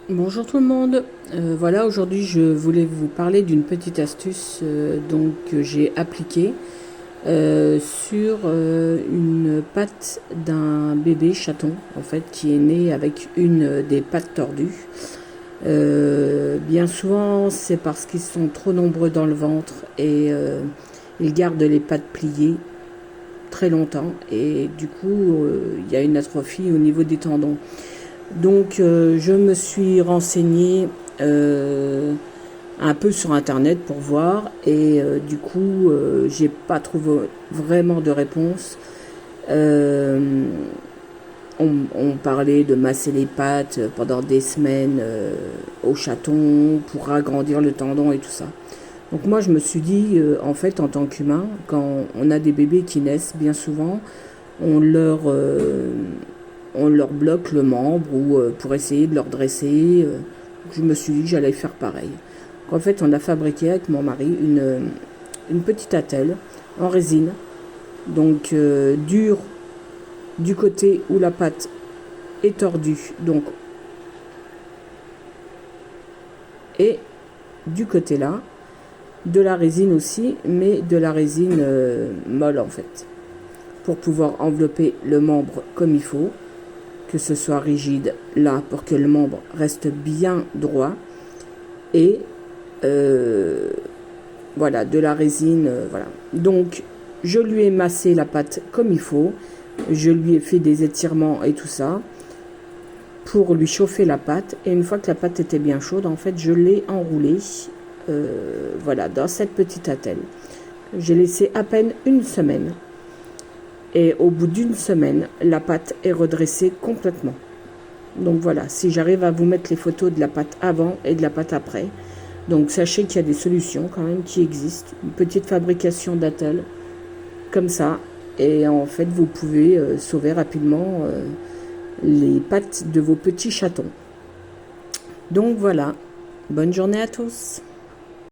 Bonjour tout le monde. Voilà, aujourd'hui je voulais vous parler d'une petite astuce que j'ai appliquée sur une patte d'un bébé chaton en fait qui est né avec une des pattes tordues. Bien souvent c'est parce qu'ils sont trop nombreux dans le ventre et ils gardent les pattes pliées très longtemps et du coup il y a une atrophie au niveau des tendons. Je me suis renseignée un peu sur internet pour voir et j'ai pas trouvé vraiment de réponse. Euh, on parlait de masser les pattes pendant des semaines au chaton pour agrandir le tendon et tout ça. Donc moi je me suis dit en fait en tant qu'humain, quand on a des bébés qui naissent, bien souvent on leur on leur bloque le membre ou pour essayer de leur dresser. Je me suis dit que j'allais faire pareil. En fait, on a fabriqué avec mon mari une petite attelle en résine, dure du côté où la patte est tordue, et du côté là, de la résine aussi, mais de la résine molle en fait, pour pouvoir envelopper le membre comme il faut, que ce soit rigide là pour que le membre reste bien droit et voilà, de la résine, voilà. Donc je lui ai massé la pâte comme il faut, je lui ai fait des étirements et tout ça pour lui chauffer la pâte, et une fois que la pâte était bien chaude, en fait je l'ai enroulée voilà, dans cette petite attelle. J'ai laissé à peine une semaine. Et au bout d'une semaine, la pâte est redressée complètement. Donc voilà, si j'arrive à vous mettre les photos de la pâte avant et de la pâte après. Donc sachez qu'il y a des solutions quand même qui existent. Une petite fabrication d'attelle, comme ça. Et en fait, vous pouvez sauver rapidement les pattes de vos petits chatons. Donc voilà, bonne journée à tous.